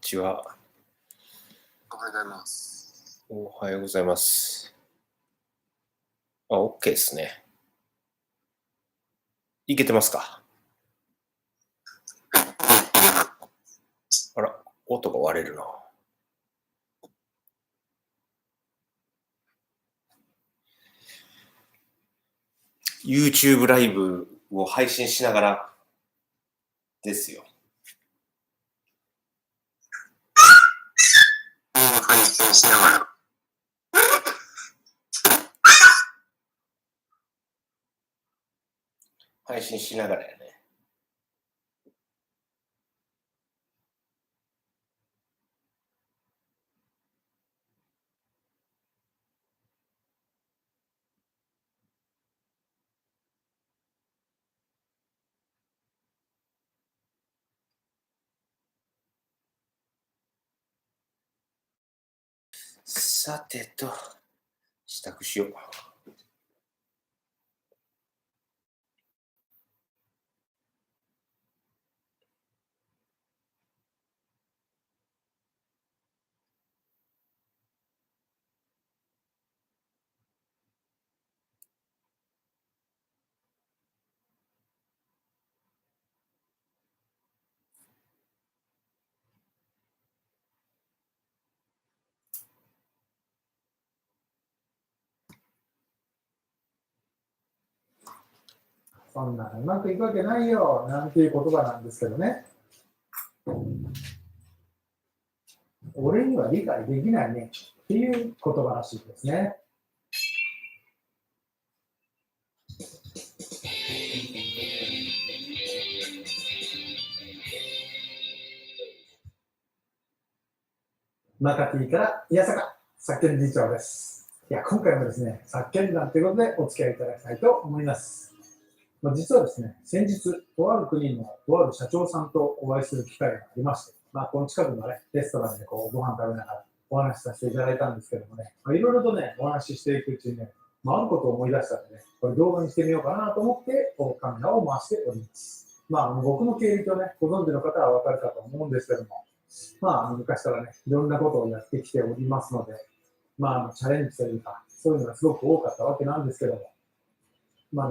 ちは。おはようございます。おはようございます。OK ですね。いけてますか？あら、音が割れるな。YouTube ライブを配信しながらですよ。配信しながら。配信しながらやね。さてと、支度しよう。そんなうまくいくわけないよなんていう言葉なんですけどね。俺には理解できないねっていう言葉らしいですね。マカティから宮坂作研次長です。今回もですね、作研団ということでお付き合いいただきたいと思います。実はですね、先日、とある国のとある社長さんとお会いする機会がありまして、この近くのね、レストランでご飯食べながらお話しさせていただいたんですけどもね、いろいろとね、お話ししていくうちにね、あることを思い出したのでね、これ動画にしてみようかなと思って、カメラを回しております。僕の経歴をね、ご存知の方はわかるかと思うんですけども、昔からね、いろんなことをやってきておりますので、チャレンジというか、そういうのがすごく多かったわけなんですけども、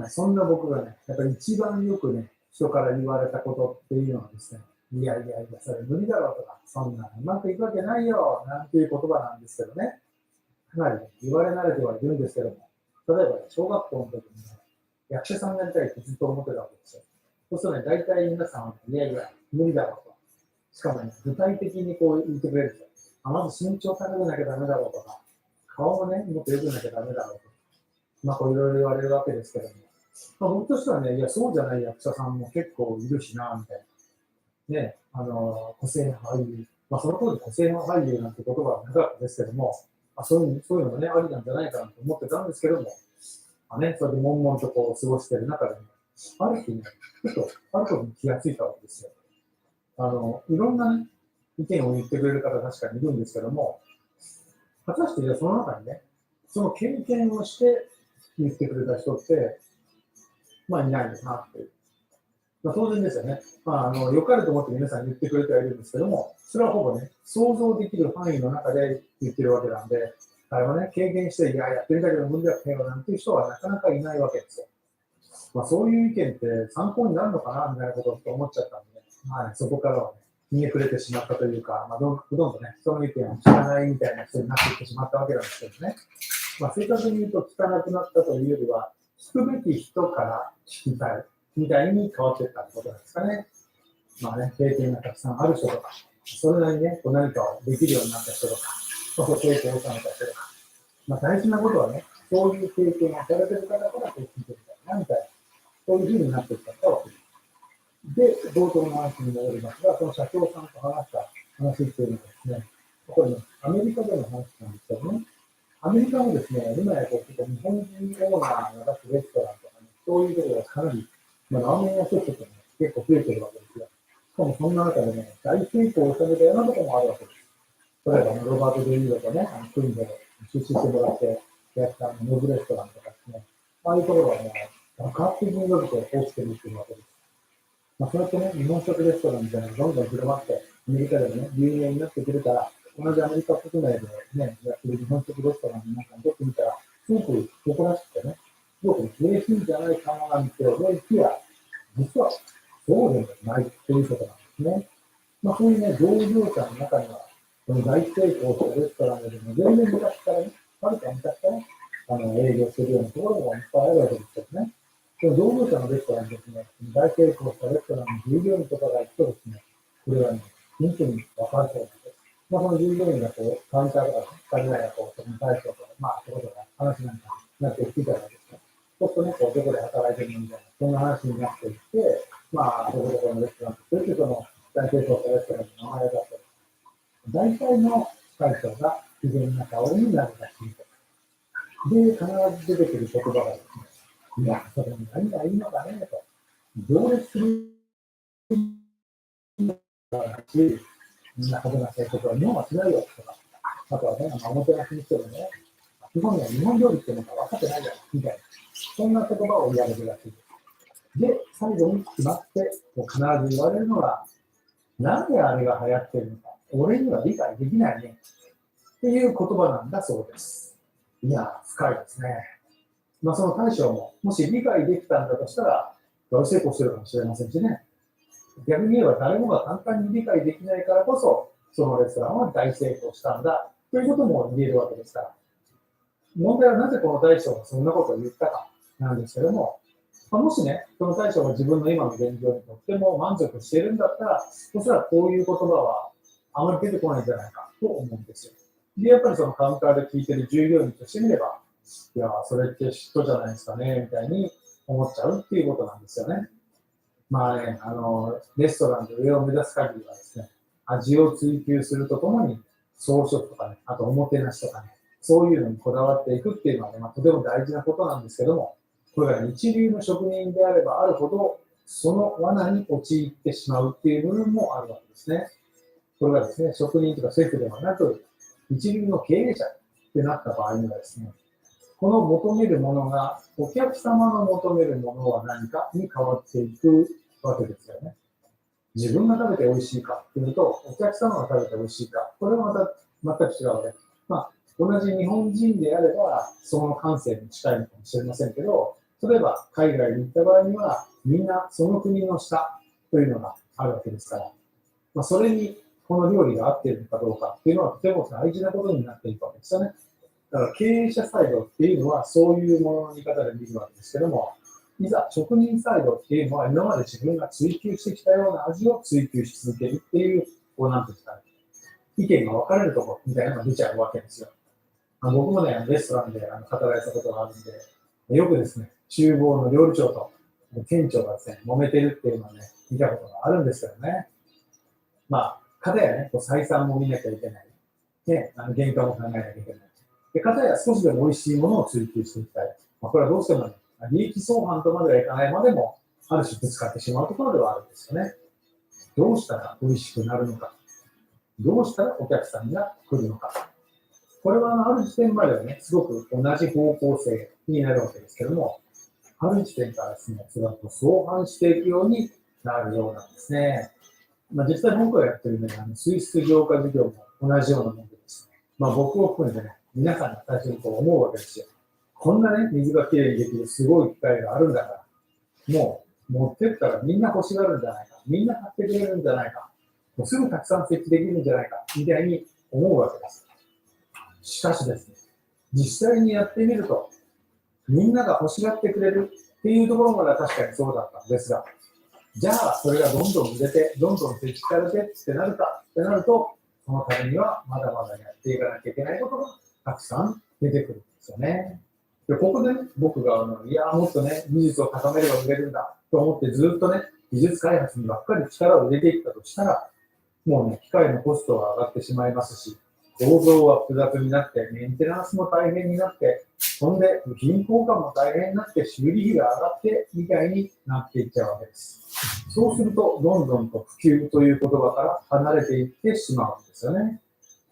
そんな僕がね、やっぱり一番よくね、人から言われたことっていうのはですね、いや、それ無理だろうとか、そんなうまくいくわけないよ、なんていう言葉なんですけどね、かなり、ね、言われ慣れてはいるんですけども、例えば、小学校の時にね、役者さんになりたいってずっと思ってたわけですよ。そうするとね、大体皆さんは、無理だろうと。しかもね、具体的にこう言ってくれるんですよ。まず身長高くなきゃダメだろうとか、顔もね、もっと良くなきゃダメだろうとか、こういろいろ言われるわけですけども、僕としてはね、いや、そうじゃない役者さんも結構いるしな、みたいな。ね、個性派俳優。その当時個性派俳優なんて言葉はなかったですけども、そういうのもね、ありなんじゃないかなと思ってたんですけども、それで悶々とこう過ごしている中で、ね、ある日ね、ふとあることに気がついたわけですよ。いろんなね、意見を言ってくれる方確かにいるんですけども、果たしてその中にね、その経験をして言ってくれた人って、いないのかなっていう。当然ですよね。良かれと思って皆さん言ってくれてはいるんですけども、それはほぼね、想像できる範囲の中で言ってるわけなんで、あれはね、経験して、やってみたけど無理だったよなんていう人はなかなかいないわけですよ。そういう意見って参考になるのかなみたいなことを思っちゃったんで、そこからはね、逃げくれてしまったというか、ほとんどね、人の意見を聞かないみたいな人になっていってしまったわけなんですけどね。正確に言うと聞かなくなったというよりは、聞くべき人から聞きたいみたいに変わっていったってことなんですかね。経験がたくさんある人とか、それなりにね、何かをできるようになった人とか、経験を収めた人とか、大事なことはね、そういう経験をされてる方から聞いてみたいなみたいな、そういうふうになっていったわけです。で、冒頭の話に戻りますが、その社長さんと話した話っていうのはですね、これね、アメリカでの話なんですけどね、アメリカもですね、今や結構日本人オーナーが出すレストランとかね、そういうところがかなり、ラーメン屋ショップってね、結構増えてるわけですよ。しかもそんな中でね、大成功を収めたようなところもあるわけです。例えば、ロバート・デ・ニーロとね、クイーンで出資してもらってやったノブレストランとかですね、ああいうところがね、爆発的に伸びて大きくなっているわけです。そうやってね、日本食レストランみたいなのがどんどん広まって、アメリカでもね、有名になってくれたら、同じアメリカ国内でね、やってる日本食レストランなんかにとってみたら、すごく誇らしくてね、すごく嬉しいんじゃないかななんて思いきや、実はそうでもないということなんですね。そういうね、同業者の中には、この大成功したレストランでも全然昔からね、はるか昔から営業してるようなところもいっぱいあるわけですけどね。その同業者のレストランにですね、大成功したレストランの従業員とかが行くとですね、これはね、本当に分かるそうなんです。その従業員がこう、カウンターとか、2人ぐらいがこう、そこに対してとか、そういうことが話なんかになってきてたわけですね。そうするとね、こう、どこで働いてるのみたいな、そんな話になっていって、どこどこのレストランとすると、その大成功したレストランの名前を出して、大体の会社が自然な顔になるらしいと。で、必ず出てくる言葉がですね、いや、それに何がいいのかね、と。行列するし、みんな派手な生活は日本はしないよとか、あとはね、おもてなしにしてもね、日本には日本料理っていうのが分かってないよ、みたいな、そんな言葉を言われるらしいです。で、最後に決まって、必ず言われるのが、なんであれが流行ってるのか、俺には理解できないね、っていう言葉なんだそうです。いや、深いですね。その大将も、もし理解できたんだとしたら、大成功してるかもしれませんしね。逆に言えば誰もが簡単に理解できないからこそ、そのレストランは大成功したんだということも言えるわけですから。問題はなぜこの大将がそんなことを言ったかなんですけども、もしね、その大将が自分の今の現状にとっても満足しているんだったら、おそらくこういう言葉はあまり出てこないんじゃないかと思うんですよ。で、やっぱりそのカウンターで聞いてる従業員としてみれば、いや、それって嫉妬じゃないですかね、みたいに思っちゃうっていうことなんですよね。レストランで上を目指す限りはですね、味を追求するとともに、装飾とかね、あとおもてなしとかね、そういうのにこだわっていくっていうのはね、とても大事なことなんですけども、これが一流の職人であればあるほど、その罠に陥ってしまうっていう部分もあるわけですね。これがですね、職人とかシェフではなく、一流の経営者ってなった場合にはですね、この求めるものが、お客様の求めるものは何かに変わっていくわけですよね。自分が食べて美味しいかっていうのと、お客様が食べて美味しいか、これはまた全く違うわけです。同じ日本人であれば、その感性に近いのかもしれませんけど、例えば海外に行った場合には、みんなその国の舌というのがあるわけですから、それにこの料理が合っているのかどうかっていうのはとても大事なことになっていくわけですよね。だから経営者サイドっていうのはそういうものの見方で見るわけですけども、いざ職人サイドっていうのは今まで自分が追求してきたような味を追求し続けるっていう、なんていうんですかね、意見が分かれるところみたいなのが出ちゃうわけですよ。僕もね、レストランで働いたことがあるんで、よくですね、厨房の料理長と店長がですね、揉めてるっていうのをね、見たことがあるんですけどね。かたやね、採算も見なきゃいけない。ね、原価も考えなきゃいけない。で、かたや少しでも美味しいものを追求していきたい。これはどうしてもね、利益相反とまではいかないまでも、ある種ぶつかってしまうところではあるんですよね。どうしたら美味しくなるのか。どうしたらお客さんが来るのか。これはある時点まではね、すごく同じ方向性になるわけですけども、ある時点からですね、それは相反していくようになるようなんですね。実際僕がやってるね、水質浄化事業も同じようなものでですね、僕を含めてね、皆さんが最初に思うわけですよ。こんなね、水がきれいにできるすごい機械があるんだから、もう持ってったらみんな欲しがるんじゃないか、みんな買ってくれるんじゃないか、もうすぐたくさん設置できるんじゃないか、みたいに思うわけです。しかしですね、実際にやってみると、みんなが欲しがってくれるっていうところまでは確かにそうだったんですが、じゃあそれがどんどん売れて、どんどん設置されてってなるかってなると、そのためにはまだまだやっていかなきゃいけないことがたくさん出てくるんですよね。で、ここでね、僕がいや、もっとね、技術を高めれば売れるんだと思ってずっとね、技術開発にばっかり力を入れていったとしたら、もうね、機械のコストが上がってしまいますし、構造は複雑になって、メンテナンスも大変になって、そんで部品交換も大変になって、修理費が上がって、みたいになっていっちゃうわけです。そうすると、どんどんと普及という言葉から離れていってしまうんですよね。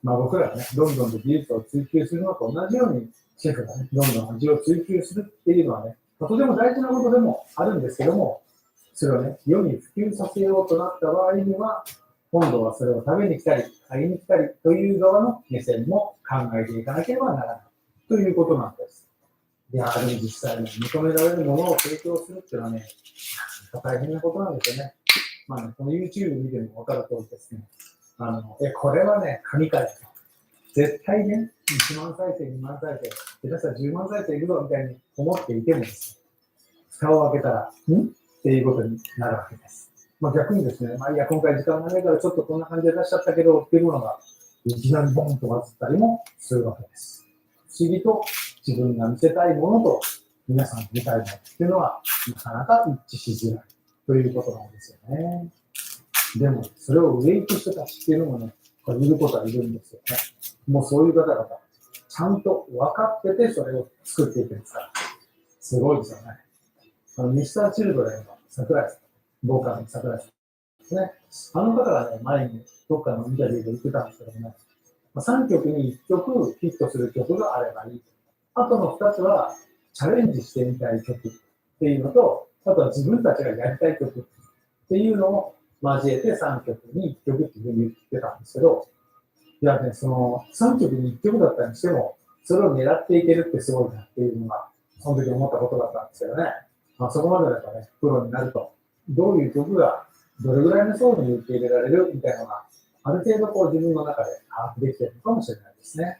僕らはね、どんどんと技術を追求するのと同じように、シェフがね、どんどん味を追求するっていうのはね、とても大事なことでもあるんですけども、それをね、世に普及させようとなった場合には、今度はそれを食べに来たり、買いに来たりという側の目線も考えていかなければならないということなんです。いやでも実際に認められるものを提供するっていうのはね、大変なことなんですよね。まあね、この YouTube 見ても分かる通りですね。これはね、神回だと。絶対ね、1万再生、2万再生、下手したら10万再生いくぞみたいに思っていてもですね、蓋を開けたら、っていうことになるわけです。まあ、逆にですね、いや、今回時間がないからちょっとこんな感じで出しちゃったけどっていうものが、いきなりボンとバズったりもするわけです。不思議と自分が見せたいものと皆さんが見たいものっていうのは、なかなか一致しづらいということなんですよね。でも、それを上行く人たちっていうのもね、いることはいるんですよね。もうそういう方々、ちゃんと分かっててそれを作っていくんですから。すごいですよね。ミスターチルドレンの桜井さん、ボーカルの桜井さんですね。あの方がね、前にどっかのインタビューで言ってたんですけどもね、3曲に1曲ヒットする曲があればいい。あとの2つはチャレンジしてみたい曲っていうのと、あとは自分たちがやりたい曲っていうのを交えて3曲に1曲っていうふうに言ってたんですけど、いやね、その3曲に1曲だったにしても、それを狙っていけるってすごいなっていうのが、その時思ったことだったんですけどね。そこまでだとね、プロになると、どういう曲がどれぐらいの層に受け入れられるみたいなのが、ある程度こう自分の中で把握できているのかもしれないですね。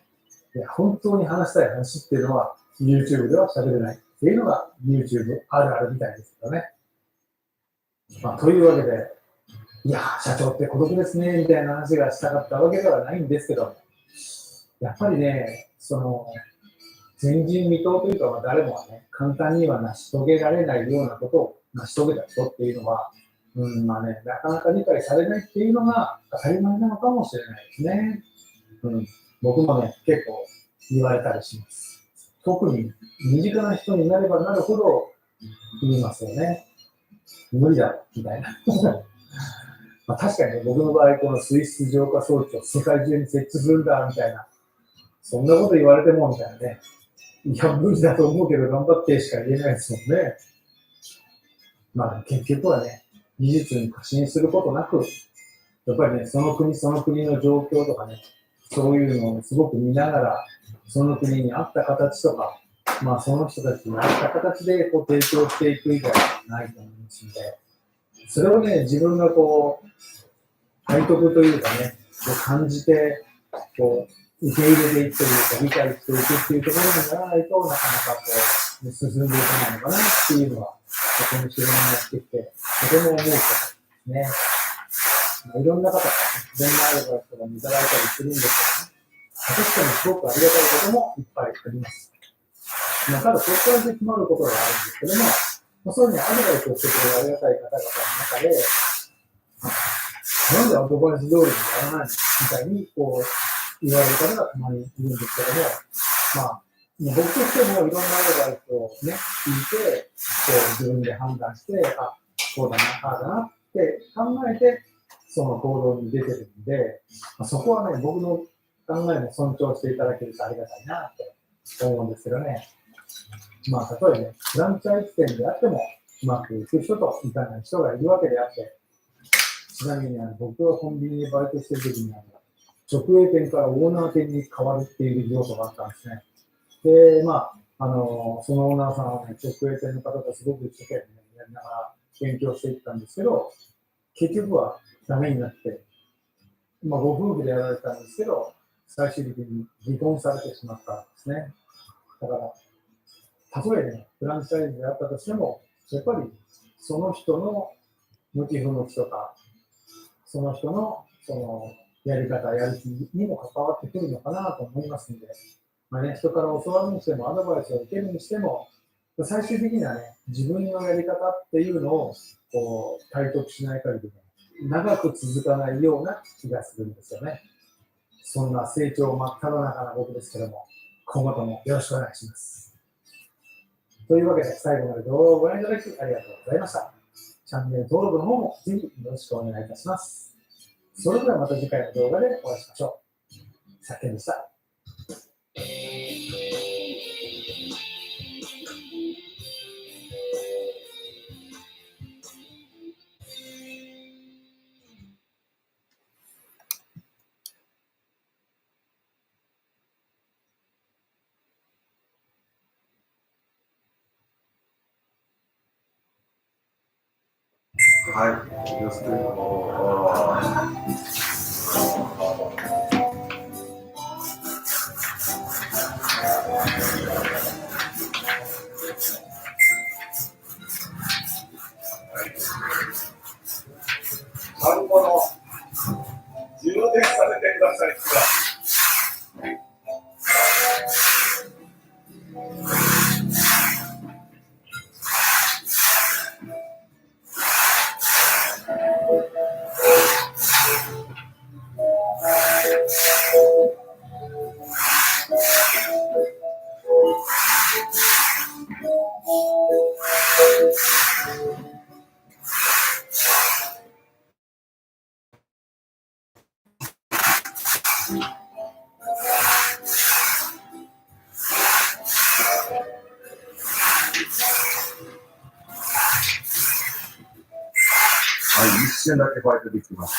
いや、本当に話したい話っていうのは、YouTube では喋れないっていうのが YouTube あるあるみたいですけどね。というわけで、いや社長って孤独ですね、みたいな話がしたかったわけではないんですけど、やっぱりね、前人未到というか、誰もはね、簡単には成し遂げられないようなことを成し遂げた人っていうのは、なかなか理解されないっていうのが当たり前なのかもしれないですね。僕もね、結構言われたりします。特に身近な人になればなるほど言いますよね。無理だろ、みたいな。確かにね、僕の場合、この水質浄化装置を世界中に設置するんだ、みたいな。そんなこと言われても、みたいなね。いや、無理だと思うけど、頑張ってしか言えないですもんね。結局はね、技術に過信することなく、やっぱりね、その国その国の状況とかね、そういうのをすごく見ながら、その国に合った形とか、その人たちに合った形でこう提供していく以外はないと思いますので、それをね、自分がこう、体得というかね、感じて、こう、受け入れていくというか、理解していくっていうところにならないとなかなかこう、進んでいかないのかなっていうのは、この仕事にやってきて、とても思うことですね。いろんな方から、いろんなアドバイスとかもいただいたりするんですけどね、確かにすごくありがたいこともいっぱいあります。ただ、そこからで決まることがあるんですけども、そういうふうにアドバイスをしてくれるありがたい方々の中で、なんでアドバイス通りにやらないのみたいにこう言われる方がたまにいるんですけども、僕としてもいろんなアドバイスをね、聞いて、こう自分で判断して、こうだな、ああだなって考えて、その行動に出てるんで、そこはね、僕の考えも尊重していただけるとありがたいなって思うんですけどね。例えばね、フランチャイズ店であっても、うまくいく人といかない人がいるわけであって、ちなみに僕はコンビニでバイトしてる時に直営店からオーナー店に変わるっていう要素があったんですね。で、そのオーナーさんはね、直営店の方とすごく一生懸命やりながら勉強していったんですけど、結局はダメになって、ご夫婦でやられたんですけど、最終的に離婚されてしまったんですね。だから、たとえね、フランチャイズであったとしても、やっぱりその人の向き不向きとか、その人のそのやり方、やる気にも関わってくるのかなと思いますので、人から教わるにしても、アドバイスを受けるにしても、最終的にはね、自分のやり方っていうのをこう体得しない限り、長く続かないような気がするんですよね。そんな成長真っ只中な僕ですけども、今後ともよろしくお願いします。というわけで、最後まで動画をご覧いただきありがとうございました。チャンネル登録の方もぜひよろしくお願いいたします。それではまた次回の動画でお会いしましょう。さっけんでした。はい。よろしく。カルボの充電させてください。はい、一瞬だけバイトできます。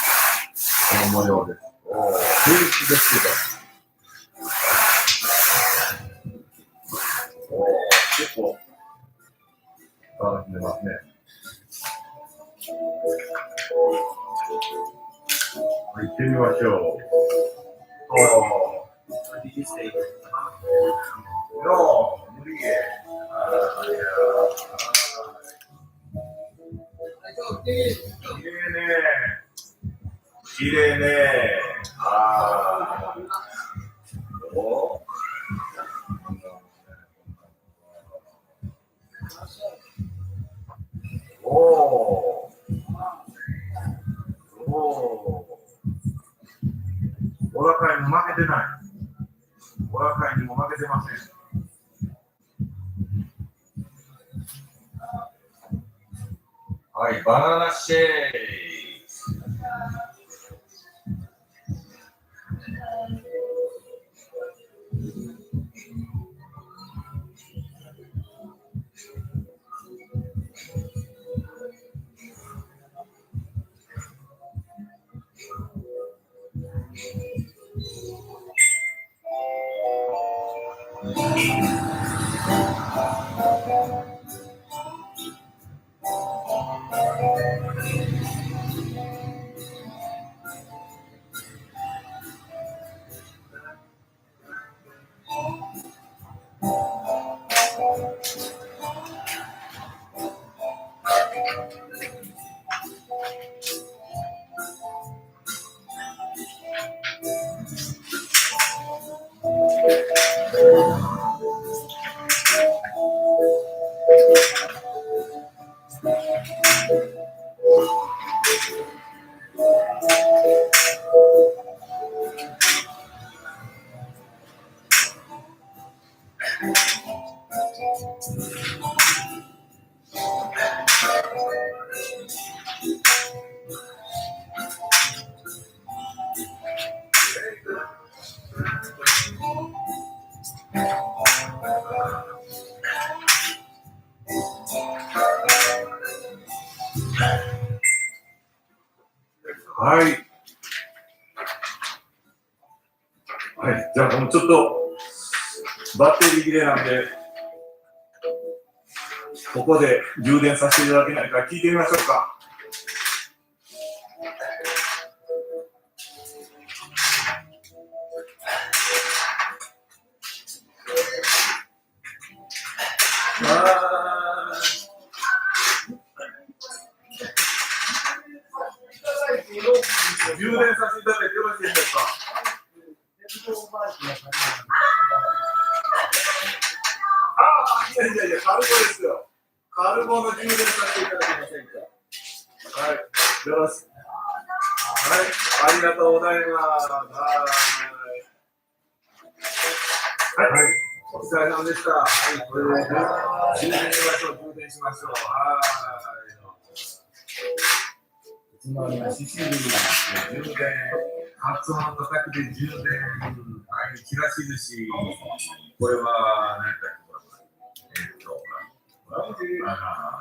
この模様です。平気ですけど。結構、楽しんでますね。はい、行ってみましょう。無理げ。綺麗ね。お若いに負けてない。お若いにも負けてません。はい、バナナシェイク。はい。はい。じゃあ、もうちょっとバッテリー切れなんで、ここで充電させていただけないか聞いてみましょうか。充電させていただいてよろしいでしょうか。いや、カルボですよ。カルボの充電させていただけませんか。はい、よろしく。はい、ありがとうございます。はい、お疲れ様でした。はい、これで充電しましょう。充電しましょう。はい。つまり、シシリー充電。発音の叩きで充電。はい、チラシ寿司。これは、何だっけ。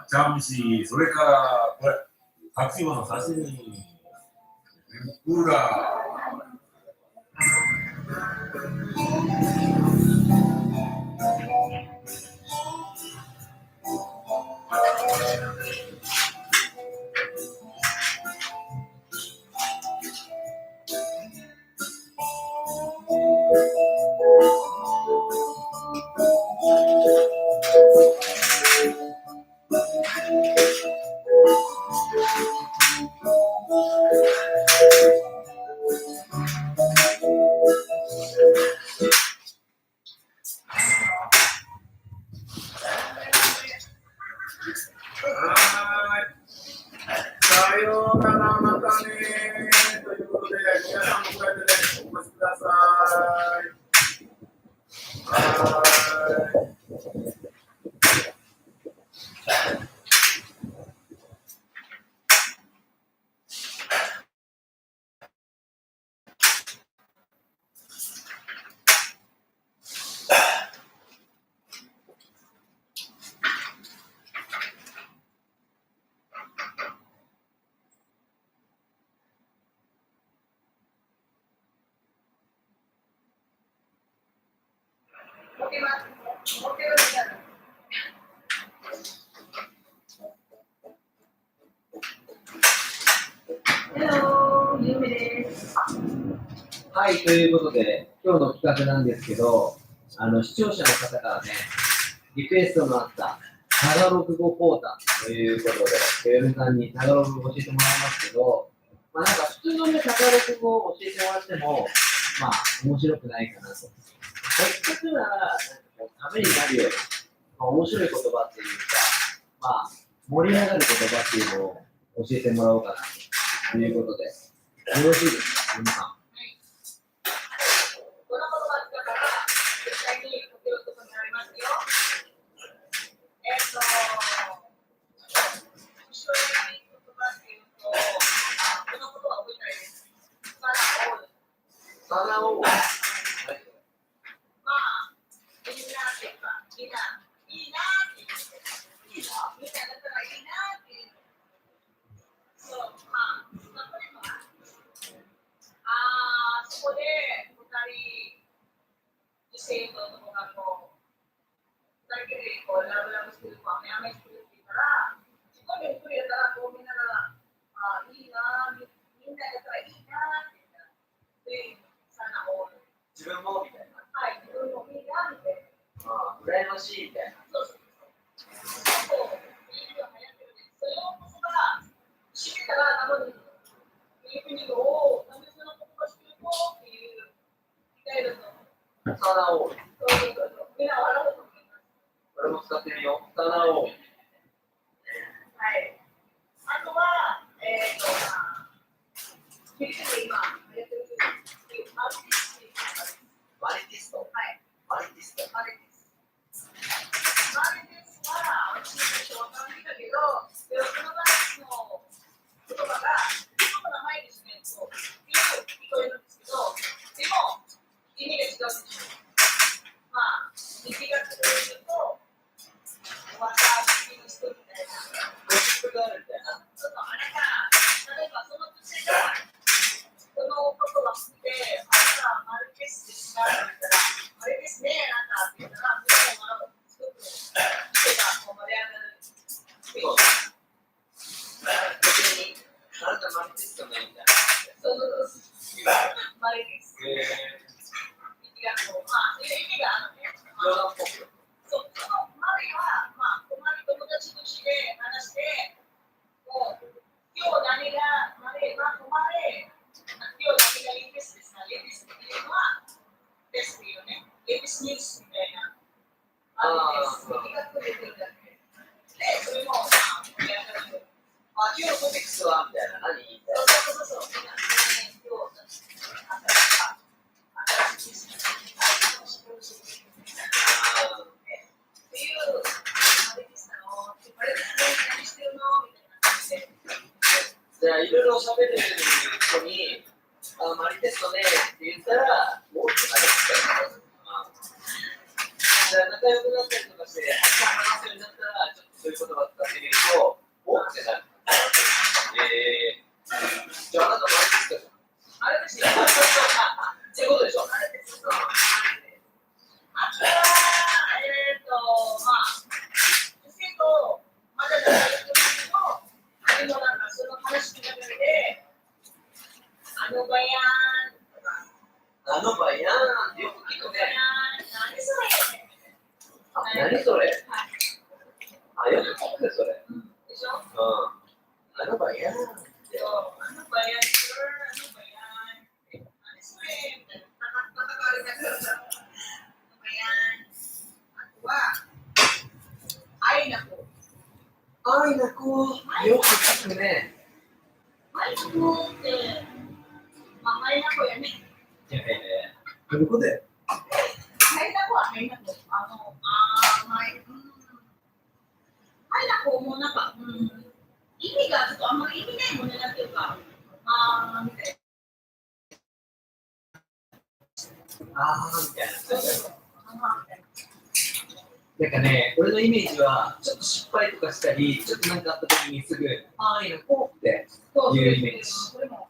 茶蒸し、それからこれ、白芋の刺身、天ぷら。さようなら、またねということで、皆さんもこうやってね、お越しください。はい。はい、ということで、今日の企画なんですけど、視聴者の方からね、リクエストのあったタガログ語講談ということで、ヨルさんにタガログ語を教えてもらいますけど、なんか普通のね、タガログ語を教えてもらっても、面白くないかなと。せっかくなら、なんかこう、ためになるような、面白い言葉っていうか、盛り上がる言葉っていうのを教えてもらおうかなということで、よろしいですか、皆さん。この言葉だから絶対に解けることになりますよ。面白い言葉っていうと、このことは覚えたいです。サナオール。みんなっていうか、みんな、いいなって言って、みんなだったらいいなっていう。そう、例えば、そこで2人、女性と男が2人でラブラブしてる子、雨雨してるって言ったら、自分で1人やったらこう見ながら、いいな、みんなやったらいいなって言ったら、で、サナオール。自分もみたいな。はい、自分もいいなみたいな。羨ましいみたいな。そうそうそう。そう、いいのが流行ってるんです。それをこそが、知ってたら、多分、いい国を、なんでそんなことをしてるのっていう、みたいだと思う。サナオール。みんな笑うと思います。俺も使ってみよう。サナオール。はい。あとは、フィリピンで今、やってるマリティスト。はい。マリティスト。マレです。マレですは、私たちは分からないんだけど、でもそのマレですの言葉が、ちょっと名前ですね、そういう聞こえるんですけど、でも、意味が違うんですよ。日が来ると、私にしてみたいな。ゴシップがあるみたいな。ちょっとあれが、例えばその女性が、このことが好きで、あなたはマルケスですかって言ったら、あれですね、あなたって言ったら、すごく人が盛り上がる。そう。別に、あなたマリティストねみたいな。そうマルケス。意味がそういう意味があるね。冗談っぽく。そう、そのマリは、友達同士で話して、今日何が、今日何がいいですか、いいですっていうのは、ですよね。いいですニュースみたいな。です。意味がくれてるだけ。で、それも、盛り上がる。今日のトピックスはみたいな。何みたいな。そう。みんな、今日、新しいニュース。っていう、あれですかの、あれ何してるのみたいな感じで。じゃあ、いろいろ喋れる人に、マリテストねって言ったら、もうちょっとじゃあ、仲良くなったりとかして、話すようになったら、ちょっとそういう言葉使ってみると、おってなる。じゃあ、あなたマリテストじゃん。あれですよ。そういうことでしょ。あれですよ。あとは、女性とまだ仲良くなるけど、でもなんかその話の中で、あのバヤーンとか、あのバヤーンってよく聞くね。何それ何それ。はい。よくよ、聞くそれ。うん、でしょあの場合やな。そう、ano ba yan, sir? Ano ba yan? Ano sir? Nakakawin na sir. Ano ba yan? Ano ba? Ay, naku. あいなこ、よく聞くね。 Ay, naku. Mamay na ko yan. いやいやいや、どういうことや。 Ay, naku, ay, naku. May, ay, naku, muna pa. Ini ga, ito, ang mga ini na yun, muna natin ka. あーみたいな。そうそうそう。なんかね、俺のイメージは、ちょっと失敗とかしたり、ちょっとなんかあった時にすぐ、あいなこっていうイメージ。これも、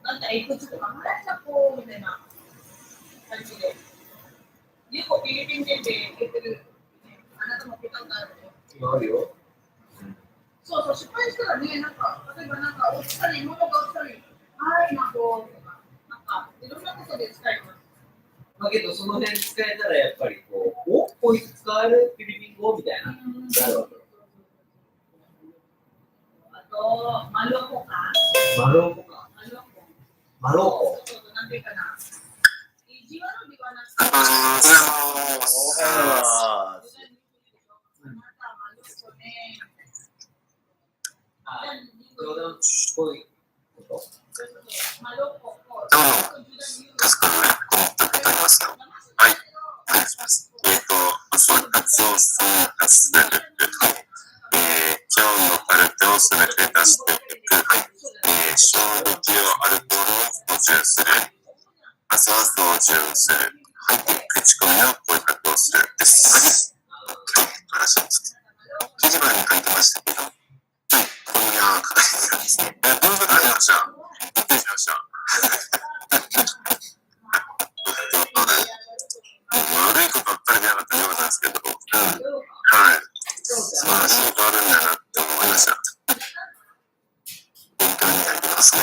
なんかいくつとか、はいなこみたいな感じで。ゆうこフィリピン人で言ってる、あなたも聞いたことあるでしょ。あるよ。そうそう、失敗したらね、なんか、例えばなんか、落ちたり、物が落ちたり、はいなことか、なんか、いろんなことで使います。だけど、その辺使えたらやっぱりこう、おこいつ使えるフィリピン語みたいな。なるわけ。あと、マロコか。マロコか。マロコ。マロコ。そうそう、なんていうかな。意地悪ではなくて、おはようございます。あなた、マロコね。あ、冗談っぽいこと。マロコ、どうも、タスクのね、コメントいただきました。はい、お願いします。発をする、発する。今日のカルテをすべて出していく。衝撃をアルコールを補充する。朝は操縦する。はい、口コミの声かけをする。です。話をつく。記事欄に書いてましたけど、はい、こんな書かれてたんですね。このことありました。びっくりしました。悪いことばっかりでなかったらよかったんですけど、はい。素晴らしいことあるんだなって思いました。勉強になりますね。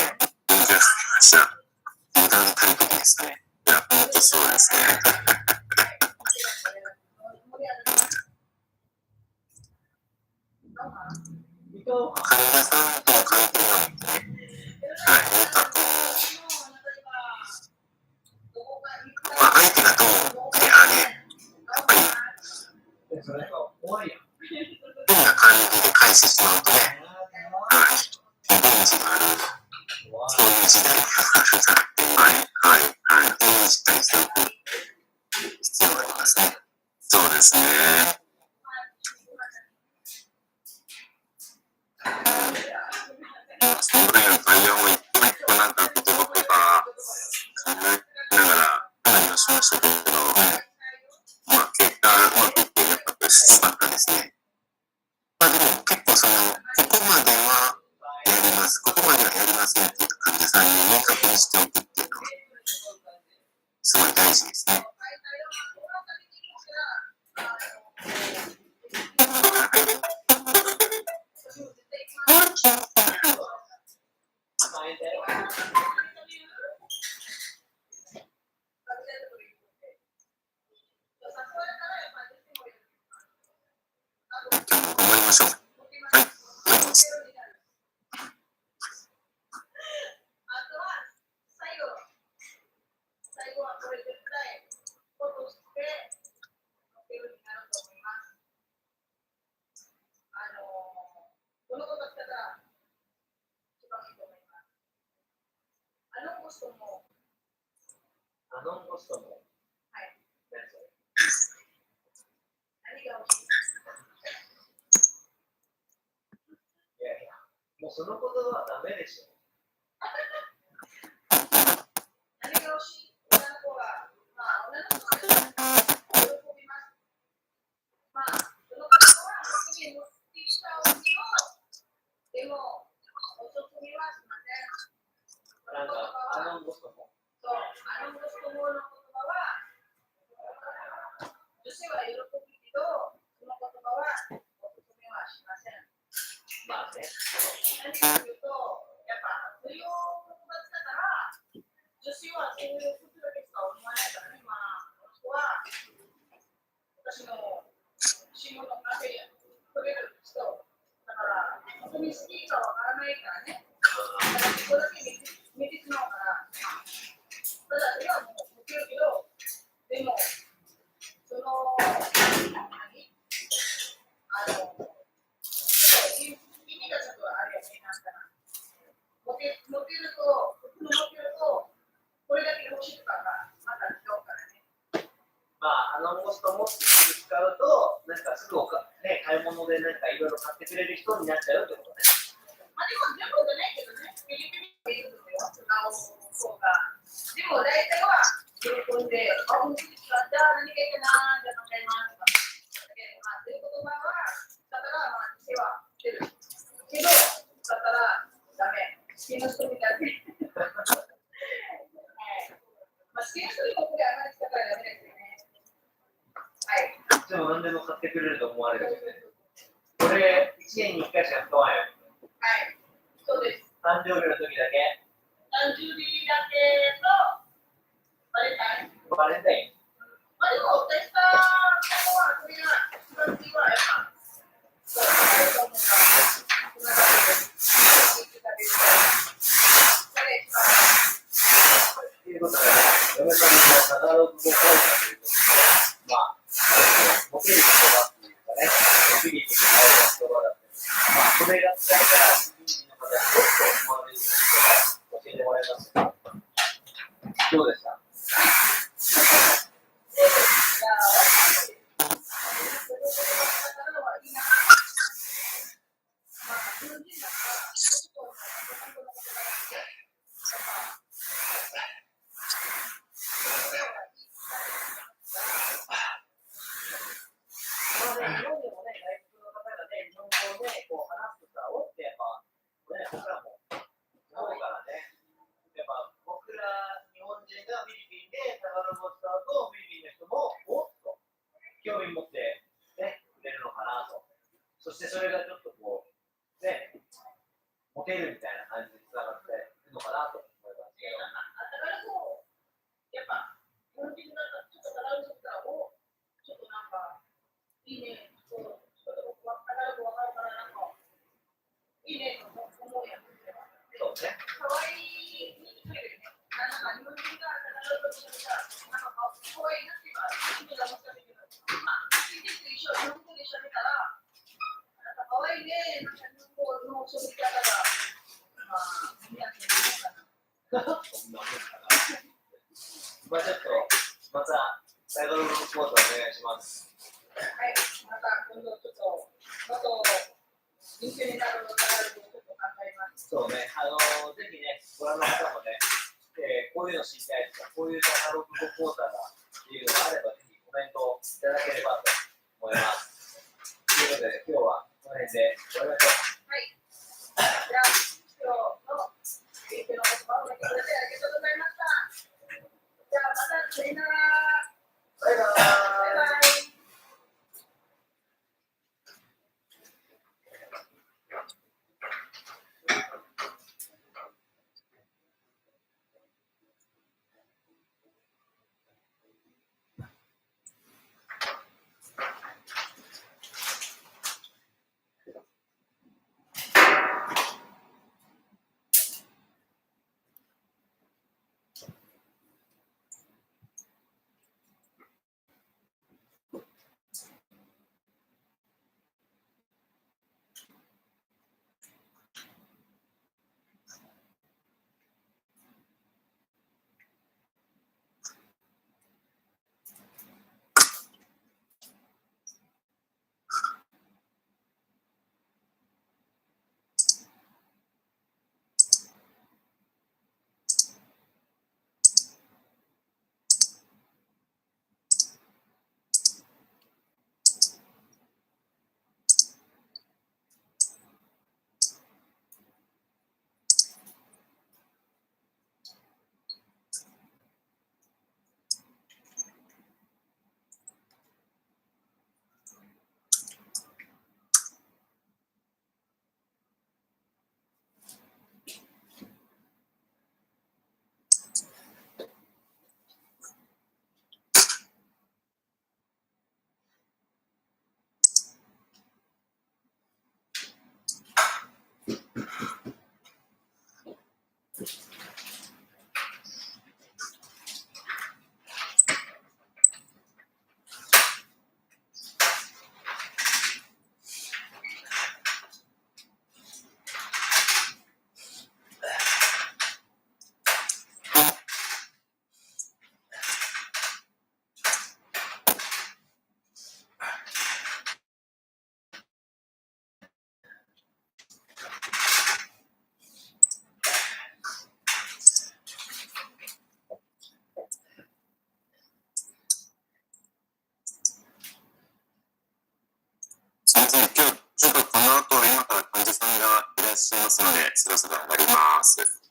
勉強になりました。無駄な大国ですね。いや、ほんとそうですね。患者さんとの関係なんで、はい、なんかこう、まあ、相手がどうであれ、やっぱり、それが怖いやん。変な感じで返してしまうとね、はい、リベンジがある、そういう時代があるなって、はい、はい、はい、そういうしっかりしておく必要がありますね。そうですね。そのぐらいの対応も一個一個なんか言葉とか考えながら話をしましたけど、まあ結果うまくいってよかったです。よかったですね。まあでも結構ここまではやります、ここまではやりませんっていう患者さんに明確にしておくっていうのはすごい大事ですね。今日も頑張りましょう。はい、頑張ります。最後はこれ絶対フォトして載せるようになると思います。このことしたら一番いいと思います。コストも、ノンコストも。はい。何それ。何が欲しい？いやいや、もうその言葉はダメでしょ。何が欲しい？女の子が、まあ女の子が喜びます。まあ、その方は本当に持ってきたんですけど、でも、おすすめはしません。なんか、ノンコストも。そう、コストもの言葉は、女性は喜ぶけど、その言葉はおすすめはしません。まあね。何かというと、やっぱ ABCD がわからないからね。だからそこだけ見てしまうから。ただ、それはもうできるけど、でも、その、意味がちょっとあるよね、なんかな。持てると、これだけ欲しいとかがまた違うからね。まあ、コストもすぐ使うと、なんかすぐね、買い物でなんかいろいろ買ってくれる人になっちゃうってことね。まあでも全部じゃないけどね、言ってみるのよ、そうが。でも大体は喜んで、あ、うん、じゃあ何がいいかな、じゃあ考えますとか。まあ、という言葉は、だからまあ、手は出る。けど、だったらダメ。好きな人にだけ。まあ、好きな人に僕であまりしたからダメですよね。はい。でも何でも買ってくれると思われるよね。これ、1年に1回しか使わんよ。はい。そうです。誕生日の時だけ。誕生日だけと、バレンタイン。バレンタイン。まあでも、私が、ここは、それが、一番次は、やっぱ、そう、あれと思うから、ということで、嫁さんのカタログを書いたということで、まあ、モテる言葉っていうかね、フィリピンの言葉だったり、まあ、それが使えたら、フィリピンの方にどう思われるか教えてもらいますか。どうでした？日本でもね、外国の方がね、日本語をね、こう話すとさ、おってやっぱ、ね、僕らもすごいからね。やっぱ僕ら日本人がフィリピンでタガログを使うと、フィリピンの人もおっと興味持ってね、くれるのかなと。そしてそれがちょっとこう、ね、モテるみたいな感じにつながっているのかなと思いますけど。やっぱ、日本人だったら、ちょっとタガログだったら、お、ちょっとなんか、いいね、ちょっとタガログわかるから、なんか、いいねと思うやん。そうね。かわいいに聞こえるよね。なんか日本人がタガログをしたら、なんかかわいいなっていうか、意味が難しいけど、まあ、日本語で一緒にたら、なんかかわいいね、なんか日本語の喋り方が、まあ、みんなって言うのかな。そんなもんかな。まあちょっと、また、タガログのコードお願いします。はい、また今度ちょっと、もっとインテリナルのタガログをちょっと考えます。そうね、ぜひね、ご覧の方もね、こういうの知りたいとか、こういうタガログ語講座がっていうのがあれば、ぜひコメントをいただければと思います。ということで、今日はこの辺で終わりましょう。はい。じゃあ、今日の勉強の言葉を聞いてくれてありがとうございました。じゃあ、またさよなら。バイバーイ。バイバイ。ですね、今日ちょっとこの後今から患者さんがいらっしゃいますので、そろそろ上がります。